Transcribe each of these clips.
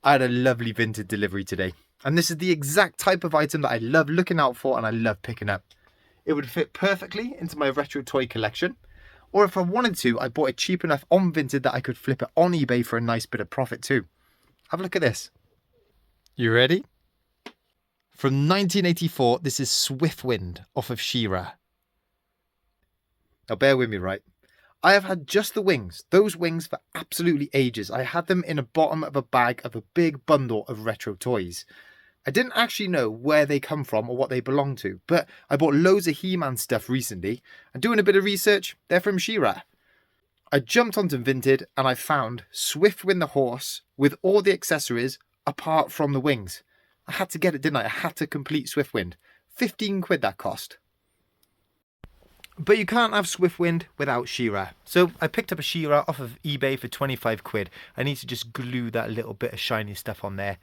I had a lovely Vinted delivery today, and this is the exact type of item that I love looking out for and I love picking up. It would fit perfectly into my retro toy collection, or if I wanted to, I bought it cheap enough on Vinted that I could flip it on eBay for a nice bit of profit too. Have a look at this. You ready? From 1984, this is Swiftwind off of She-Ra. Now bear with me, right? I have had just the wings, those wings, for absolutely ages. I had them in the bottom of a bag of a big bundle of retro toys. I didn't actually know where they come from or what they belong to, but I bought loads of He-Man stuff recently, and doing a bit of research, they're from She-Ra. I jumped onto Vinted and I found Swiftwind the horse with all the accessories apart from the wings. I had to get it, didn't I? I had to complete Swiftwind. 15 quid that cost. But you can't have Swiftwind without She-Ra. So I picked up a She-Ra off of eBay for 25 quid. I need to just glue that little bit of shiny stuff on there.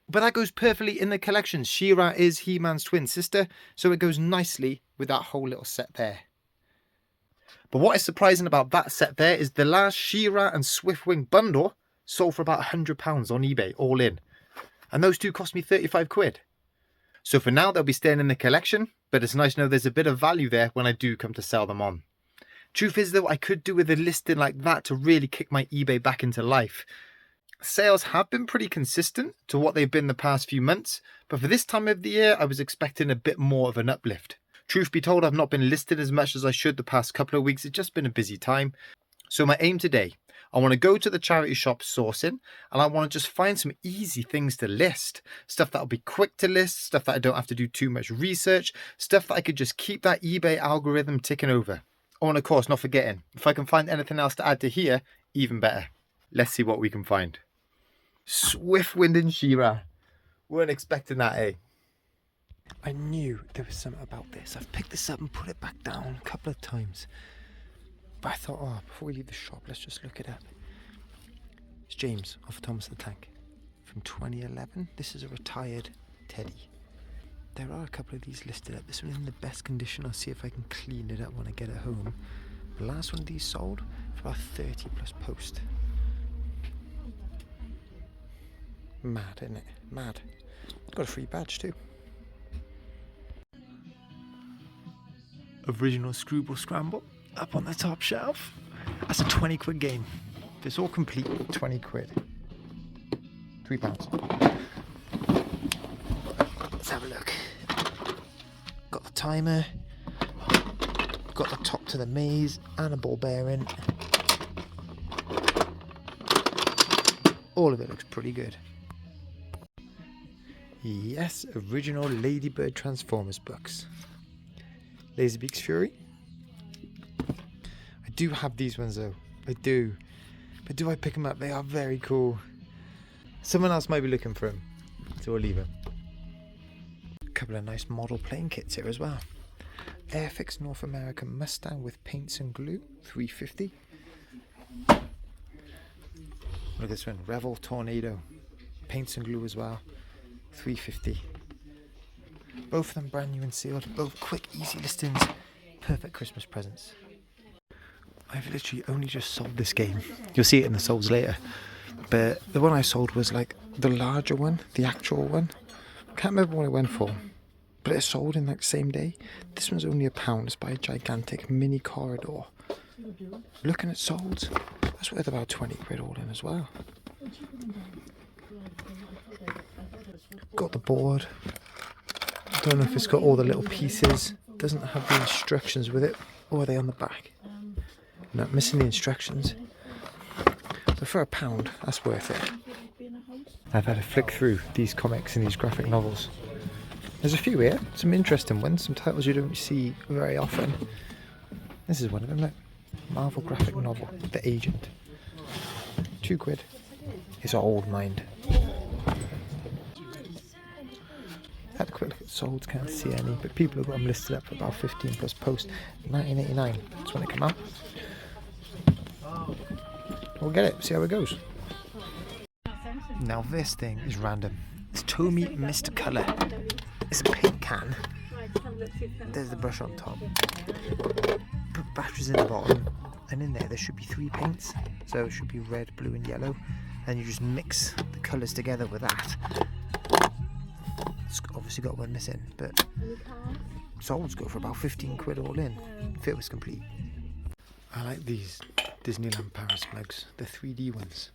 But that goes perfectly in the collection. She-Ra is He-Man's twin sister, so it goes nicely with that whole little set there. But what is surprising about that set there is the last She-Ra and Swiftwind bundle sold for about £100 on eBay, all in. And those two cost me 35 quid. So for now, they'll be staying in the collection, but it's nice to know there's a bit of value there when I do come to sell them on. Truth is though, I could do with a listing like that to really kick my eBay back into life. Sales have been pretty consistent to what they've been the past few months, but for this time of the year, I was expecting a bit more of an uplift. Truth be told, I've not been listed as much as I should the past couple of weeks. It's just been a busy time. So my aim today, I want to go to the charity shop sourcing and I want to just find some easy things to list. Stuff that'll be quick to list, stuff that I don't have to do too much research, stuff that I could just keep that eBay algorithm ticking over. Oh, and of course, not forgetting, if I can find anything else to add to here, even better. Let's see what we can find. Swiftwind and She-Ra. Weren't expecting that, eh? I knew there was something about this. I've picked this up and put it back down a couple of times. But I thought, oh, before we leave the shop, let's just look it up. It's James off Thomas the Tank from 2011. This is a retired teddy. There are a couple of these listed up. This one's in the best condition. I'll see if I can clean it up when I get it home. The last one of these sold for about 30 plus post. Mad, isn't it? Mad. Got a free badge too. Original Screwball Scramble up on the top shelf. That's a 20 quid game. If it's all complete, 20 quid. £3. Let's have a look. Got the timer. Got the top to the maze and a ball bearing. All of it looks pretty good. Yes, original Ladybird Transformers books. Laserbeak's Fury. I do have these ones though. I do. But do I pick them up? They are very cool. Someone else might be looking for them, so I'll leave them. A couple of nice model plane kits here as well. Airfix North American Mustang with paints and glue, $3.50. Look at this one, Revel Tornado, paints and glue as well, $3.50. Both of them brand new and sealed, both quick, easy listings, perfect Christmas presents. I've literally only just sold this game. You'll see it in the solds later. But the one I sold was like the larger one, the actual one. I can't remember what it went for, but it sold in like the same day. This one's only £1. It's by a gigantic mini corridor. Looking at solds, that's worth about 20 quid all in as well. Got the board. I don't know if it's got all the little pieces. Doesn't have the instructions with it. Or are they on the back? No, missing the instructions. So for £1, that's worth it. I've had a flick through these comics and these graphic novels. There's a few here, some interesting ones, some titles you don't see very often. This is one of them, look. Marvel graphic novel, The Agent. £2. It's old mind. Had a quick look at solds, can't see any, but people have got them listed up for about 15 plus post. 1989, that's when they come out. We'll get it, see how it goes. Now this thing is random. It's Tommy Mr. Colour. It's a paint can. There's the brush on top. Put batteries in the bottom, and in there should be 3 paints. So it should be red, blue and yellow. and you just mix the colours together with that. It's obviously got one missing, but solds go for about 15 quid all in. If it was complete. I like these Disneyland Paris mugs, the 3D ones.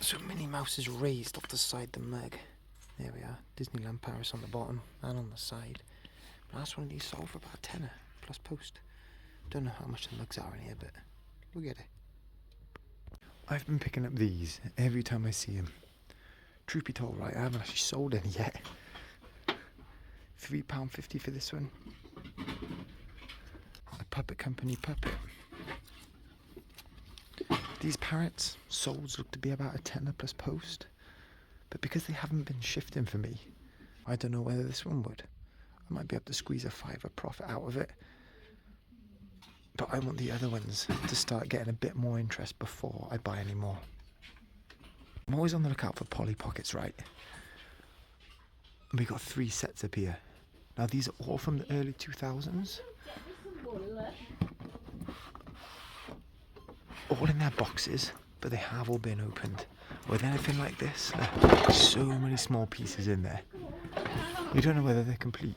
So Minnie Mouse is raised off the side of the mug. There we are, Disneyland Paris on the bottom and on the side. Last one of these sold for about a tenner plus post. Don't know how much the mugs are in here, but we'll get it. I've been picking up these every time I see them. Truth be told, right, I haven't actually sold any yet. £3.50 for this one. A Puppet Company puppet. These parrots, solds look to be about a tenner plus post. But because they haven't been shifting for me, I don't know whether this one would. I might be able to squeeze a £5 profit out of it. But I want the other ones to start getting a bit more interest before I buy any more. I'm always on the lookout for Polly Pockets, right? And we got 3 sets up here. Now these are all from the early 2000s. All in their boxes, but they have all been opened. With anything like this, so many small pieces in there. You don't know whether they're complete.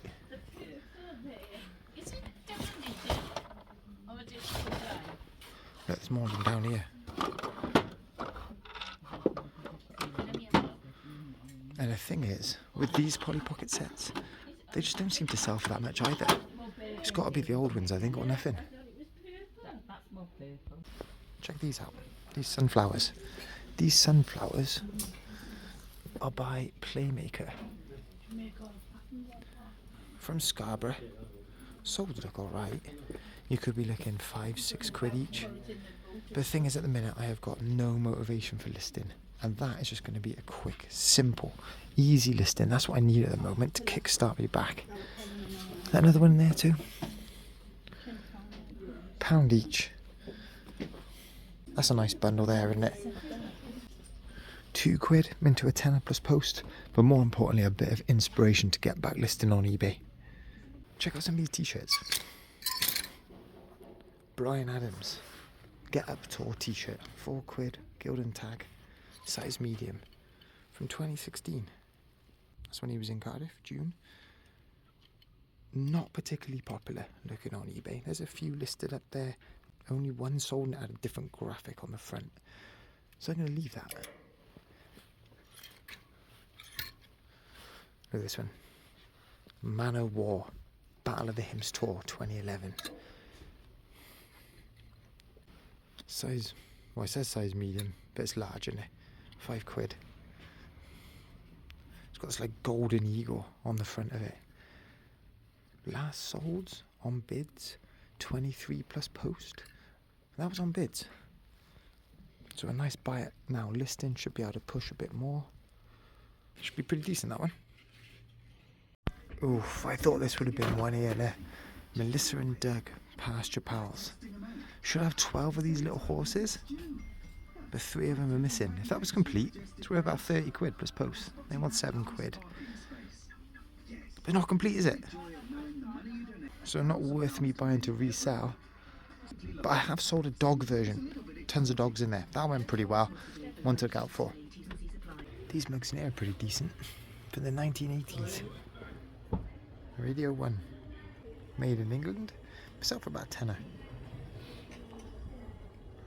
Look, there's more of them down here. And the thing is, with these Polly Pocket sets, they just don't seem to sell for that much either. It's got to be the old ones, I think, or nothing. Check these out. These sunflowers. These sunflowers are by Playmaker. From Scarborough. Sold look alright. You could be looking 5-6 quid each. But the thing is, at the minute, I have got no motivation for listing. And that is just going to be a quick, simple, easy listing. That's what I need at the moment to kickstart me back. Is that another one in there too? £1 each. That's a nice bundle there, isn't it? 2 quid into a tenner plus post, but more importantly, a bit of inspiration to get back listing on eBay. Check out some of these t-shirts. Brian Adams, Get Up Tour t-shirt, 4 quid, Gildan tag, size medium, from 2016. That's when he was in Cardiff, June. Not particularly popular looking on eBay. There's a few listed up there. Only one sold and it had a different graphic on the front. So I'm going to leave that. Look at this one. Man O' War, Battle of the Hymns Tour 2011. Size, well, it says size medium, but it's large, isn't it? 5 quid. It's got this like golden eagle on the front of it. Last solds on bids, 23 plus post. That was on bids. So a nice buy it now listing should be able to push a bit more. Should be pretty decent, that one. Oof, I thought this would have been one here there. Melissa and Doug, Pasture Pals. Should have 12 of these little horses, but 3 of them are missing. If that was complete, it's worth about 30 quid plus post. They want 7 quid. But not complete, is it? So not worth me buying to resell. But I have sold a dog version. Tons of dogs in there. That went pretty well. One to look out for. These mugs in here are pretty decent. For the 1980s. Radio 1. Made in England. Sell for about a tenner.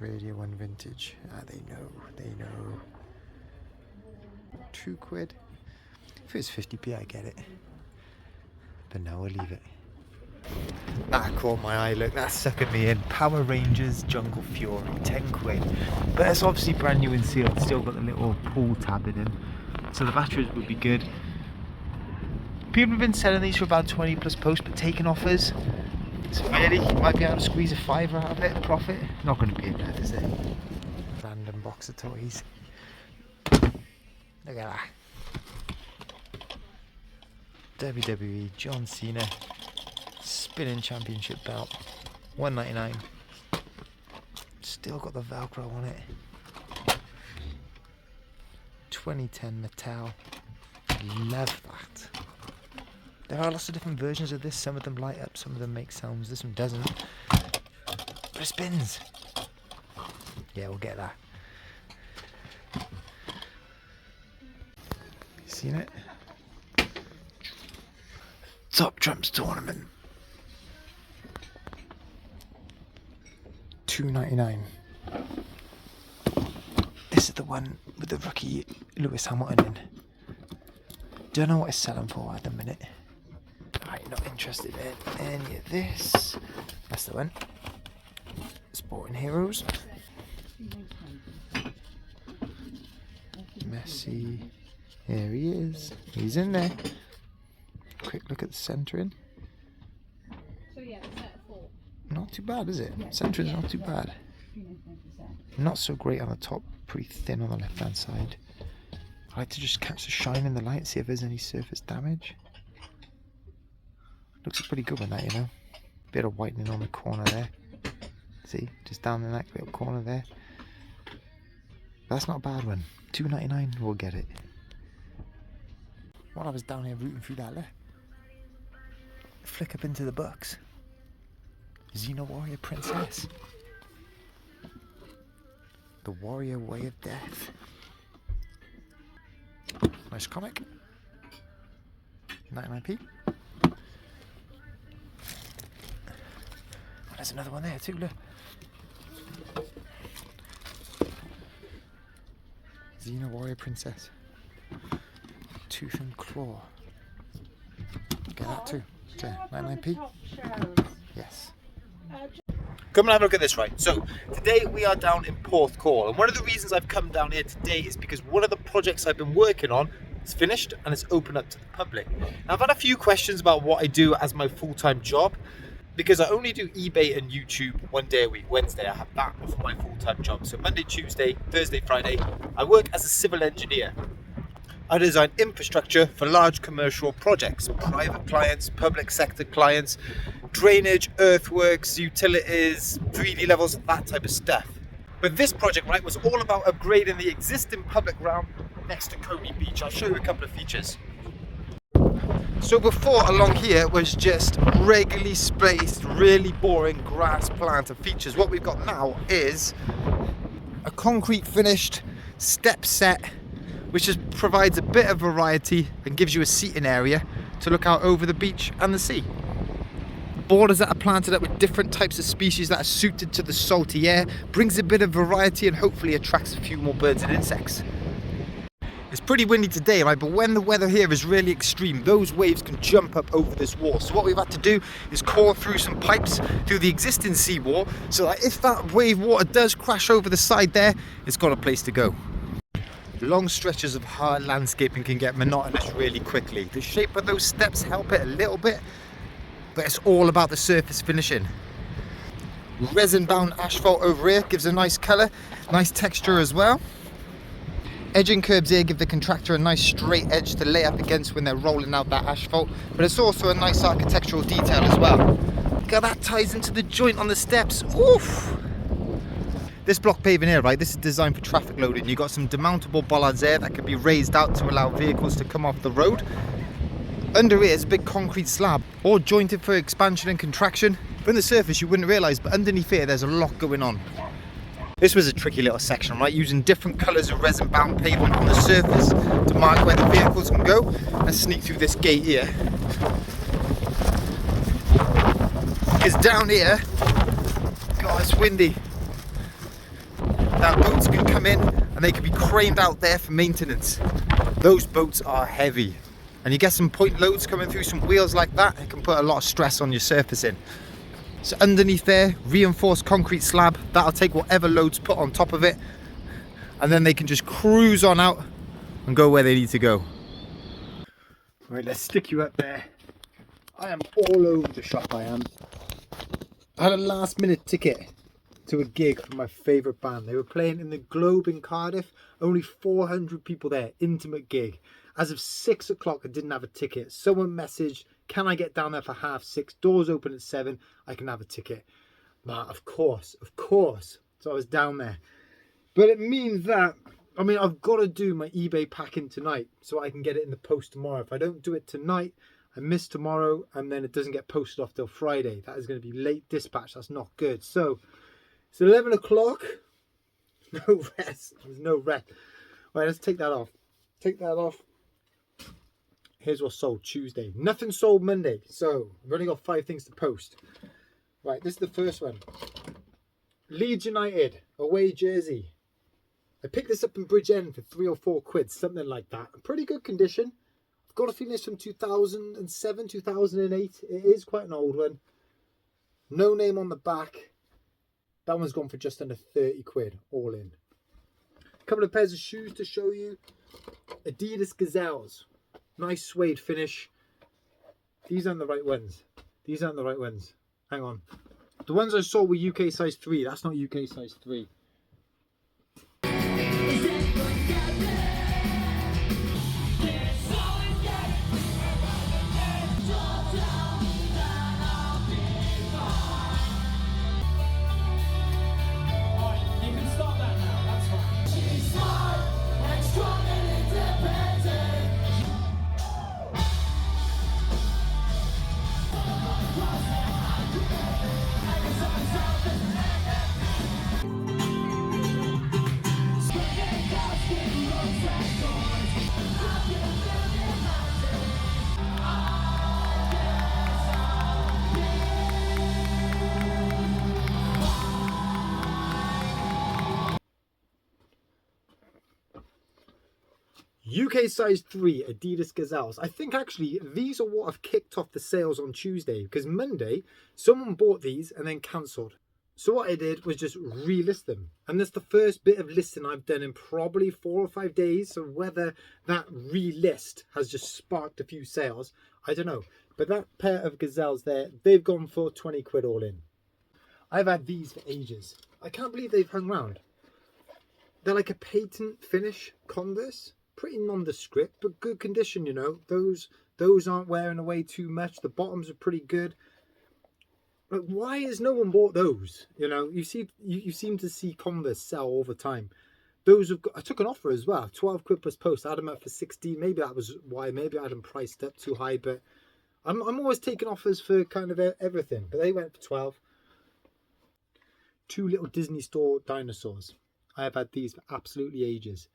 Radio 1 vintage. Ah, they know. 2 quid. If it was 50p, I get it. But no, I'll leave it. That caught my eye, look, that suckered me in. Power Rangers Jungle Fury, 10 quid. But it's obviously brand new and sealed, still got the little pull tab in them. So the batteries would be good. People have been selling these for about 20 plus post, but taking offers. So really, you might be able to squeeze a £5 out of it, profit. Not going to be enough, is it? Random box of toys. Look at that. WWE John Cena. Spinning championship belt, $1.99. Still got the Velcro on it. 2010 Mattel. Love that. There are lots of different versions of this. Some of them light up, some of them make sounds. This one doesn't. But it spins. Yeah, we'll get that. You seen it? Top Trumps tournament. $2.99. This is the one with the rookie Lewis Hamilton in. Don't know what it's selling for at the minute. I'm not interested in any of this. That's the one. Sporting Heroes. Messi. There he is. He's in there. Quick look at the centering. So yeah, it's set 4. Not too bad, is it? Centering's not too bad. Not so great on the top. Pretty thin on the left hand side. I like to just catch the shine in the light, see if there's any surface damage. Looks pretty good with that, you know. Bit of whitening on the corner there. See, just down in that little corner there. That's not a bad one. $2.99, we'll get it. While I was down here rooting through that there, flick up into the books. Xeno Warrior Princess. The Warrior Way of Death. Nice comic. 99p. There's another one there too, look. Xeno Warrior Princess. Tooth and Claw. Get that too. Okay, 99p. Yes. Come and have a look at this, right? So today we are down in Porthcawl, and one of the reasons I've come down here today is because one of the projects I've been working on is finished and it's open up to the public. Now, I've had a few questions about what I do as my full-time job, because I only do eBay and YouTube one day a week. Wednesday I have that for my full-time job. So Monday, Tuesday, Thursday, Friday, I work as a civil engineer. I design infrastructure for large commercial projects, private clients, public sector clients, drainage, earthworks, utilities, 3D levels, that type of stuff. But this project, right, was all about upgrading the existing public realm next to Coney Beach. I'll show you a couple of features. So before, along here was just regularly spaced, really boring grass plant of features. What we've got now is a concrete finished step set, which just provides a bit of variety and gives you a seating area to look out over the beach and the sea. Borders that are planted up with different types of species that are suited to the salty air, brings a bit of variety and hopefully attracts a few more birds and insects. It's pretty windy today, right, but when the weather here is really extreme, those waves can jump up over this wall. So what we've had to do is core through some pipes through the existing seawall, so that if that wave water does crash over the side there, it's got a place to go. Long stretches of hard landscaping can get monotonous really quickly. The shape of those steps help it a little bit, but it's all about the surface finishing. Resin bound asphalt over here gives a nice colour, nice texture as well. Edging curbs here give the contractor a nice straight edge to lay up against when they're rolling out that asphalt, but it's also a nice architectural detail as well. Look how that ties into the joint on the steps. Oof! This block paving here, right, this is designed for traffic loading. You've got some demountable bollards there that can be raised out to allow vehicles to come off the road. Under here is a big concrete slab, all jointed for expansion and contraction. From the surface you wouldn't realise, but underneath here there's a lot going on. This was a tricky little section, right, using different colours of resin bound pavement on the surface to mark where the vehicles can go and sneak through this gate here. Because down here, God, it's windy. Now boats can come in and they can be craned out there for maintenance. Those boats are heavy, and you get some point loads coming through some wheels like that, it can put a lot of stress on your surfacing. So underneath there, reinforced concrete slab, that'll take whatever loads put on top of it, and then they can just cruise on out and go where they need to go. Right, let's stick you up there. I am all over the shop, I am. I had a last minute ticket to a gig for my favourite band. They were playing in the Globe in Cardiff, only 400 people there, intimate gig. As of 6 o'clock I didn't have a ticket. Someone messaged, can I get down there for 6:30? Doors open at 7, I can have a ticket. Nah, of course. So I was down there. But it means that, I mean, I've got to do my eBay packing tonight so I can get it in the post tomorrow. If I don't do it tonight, I miss tomorrow, and then it doesn't get posted off till Friday. That is going to be late dispatch. That's not good. So it's 11 o'clock. No rest. There's no rest. Right, let's take that off. Take that off. Here's what's sold Tuesday. Nothing sold Monday. So I've only got 5 things to post. Right, this is the first one. Leeds United away jersey. I picked this up in Bridgend for 3 or 4 quid, something like that. Pretty good condition. I've got a feeling it's from 2007, 2008. It is quite an old one. No name on the back. That one's gone for just under 30 quid, all in. A couple of pairs of shoes to show you. Adidas Gazelles. Nice suede finish. These aren't the right ones. These aren't the right ones. Hang on. The ones I saw were UK size 3. That's not UK size 3. UK size 3 Adidas Gazelles. I think actually these are what have kicked off the sales on Tuesday, because Monday someone bought these and then cancelled. So what I did was just relist them, and that's the first bit of listing I've done in probably 4 or 5 days. So whether that relist has just sparked a few sales, I don't know. But that pair of Gazelles there, they've gone for 20 quid all in. I've had these for ages. I can't believe they've hung around. They're like a patent finish Converse. Pretty nondescript, but good condition, you know. Those aren't wearing away too much. The bottoms are pretty good. But why has no one bought those? You know, you seem to see Converse sell all the time. Those have got, I took an offer as well, 12 quid plus post. I had them up for 16. Maybe that was why. Maybe I had them priced up too high. But I'm always taking offers for kind of everything. But they went for 12. 2 little Disney store dinosaurs. I have had these for absolutely ages.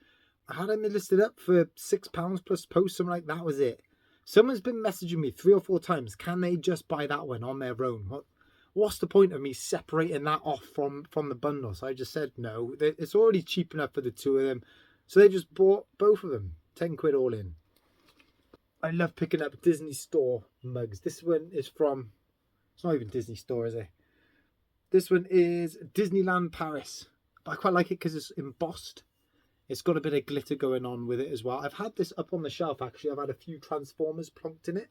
I had them listed up for £6 plus post, something like that was it. Someone's been messaging me 3 or 4 times. Can they just buy that one on their own? What's the point of me separating that off from the bundle? So I just said no. It's already cheap enough for the 2 of them. So they just bought both of them. 10 quid all in. I love picking up Disney store mugs. This one is from, it's not even Disney store, is it? This one is Disneyland Paris. But I quite like it because it's embossed. It's got a bit of glitter going on with it as well. I've had this up on the shelf actually. I've had a few Transformers plonked in it.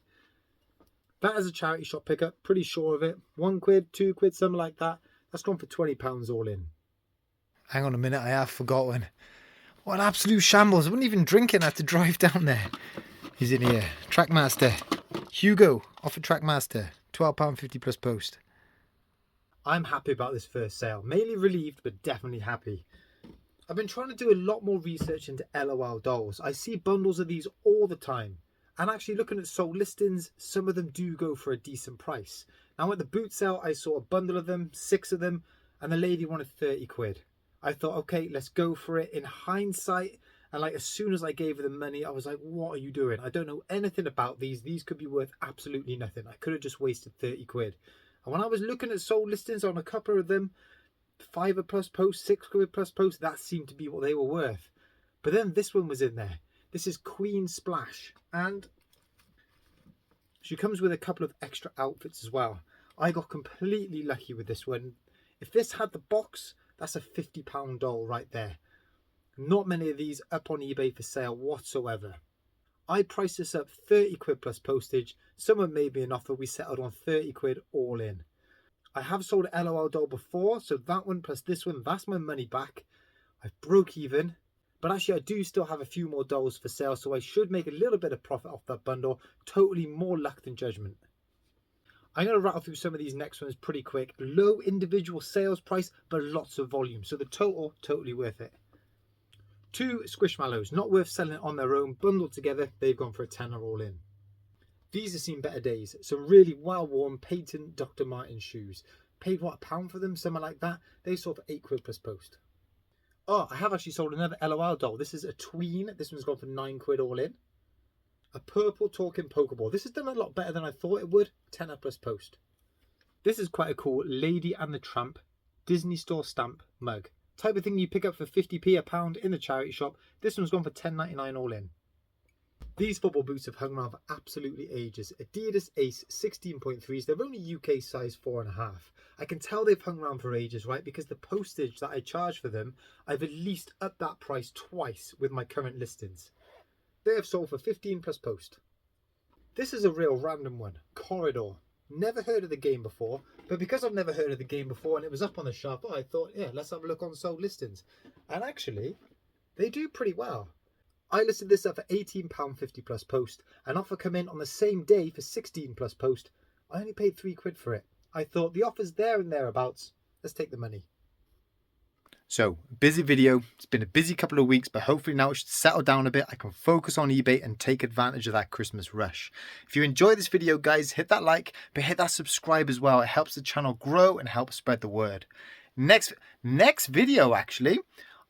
That is a charity shop pickup. Pretty sure of it. 1 quid, 2 quid, something like that. That's gone for £20 all in. Hang on a minute, I have forgotten. What an absolute shambles. I wasn't even drinking. I had to drive down there. He's in here. Trackmaster. Hugo, offer Trackmaster. £12.50 plus post. I'm happy about this first sale. Mainly relieved, but definitely happy. I've been trying to do a lot more research into LOL dolls. I see bundles of these all the time. And actually looking at sold listings, some of them do go for a decent price. Now at the boot sale, I saw a bundle of them, 6 of them, and the lady wanted 30 quid. I thought, okay, let's go for it. In hindsight, and like as soon as I gave her the money, I was like, what are you doing? I don't know anything about these. These could be worth absolutely nothing. I could have just wasted 30 quid. And when I was looking at sold listings on a couple of them, £5 plus post, 6 quid plus post, that seemed to be what they were worth. But then this one was in there. This is Queen Splash, and she comes with a couple of extra outfits as well. I got completely lucky with this one. If this had the box, that's a £50 doll right there. Not many of these up on eBay for sale whatsoever. I priced this up 30 quid plus postage. Someone made me an offer. We settled on 30 quid all in. I have sold an LOL doll before, so that one plus this one, that's my money back. I've broke even, but actually I do still have a few more dolls for sale, so I should make a little bit of profit off that bundle. Totally more luck than judgment. I'm going to rattle through some of these next ones pretty quick. Low individual sales price, but lots of volume, so the total, totally worth it. 2 Squishmallows, not worth selling on their own, bundled together, they've gone for a tenner all in. These have seen better days. Some really well-worn patent Dr. Martens shoes. Paid what, £1 for them? Something like that. They sold for 8 quid plus post. Oh, I have actually sold another LOL doll. This is a tween. This one's gone for £9 all in. A purple talking Pokeball. This has done a lot better than I thought it would. 10 plus post. This is quite a cool Lady and the Tramp Disney Store stamp mug. Type of thing you pick up for 50p a pound in the charity shop. This one's gone for £10.99 all in. These football boots have hung around for absolutely ages. Adidas Ace 16.3s. They're only UK size 4.5. I can tell they've hung around for ages, right? Because the postage that I charge for them, I've at least upped that price twice with my current listings. They have sold for 15 plus post. This is a real random one. Corridor. Never heard of the game before, but because I've never heard of the game before and it was up on the shelf, I thought, yeah, let's have a look on sold listings. And actually, they do pretty well. I listed this up for £18.50 plus post. An offer come in on the same day for 16 plus post. I only paid £3 for it. I thought the offer's there and thereabouts. Let's take the money. So, busy video. It's been a busy couple of weeks, but hopefully now it should settle down a bit. I can focus on eBay and take advantage of that Christmas rush. If you enjoyed this video, guys, hit that like, but hit that subscribe as well. It helps the channel grow and helps spread the word. Next video, actually,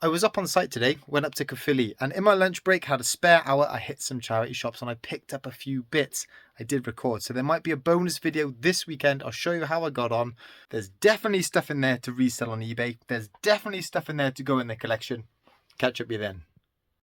I was up on site today, went up to Caerphilly, and in my lunch break, had a spare hour. I hit some charity shops and I picked up a few bits. I did record, so there might be a bonus video this weekend. I'll show you how I got on. There's definitely stuff in there to resell on eBay. There's definitely stuff in there to go in the collection. Catch up with you then.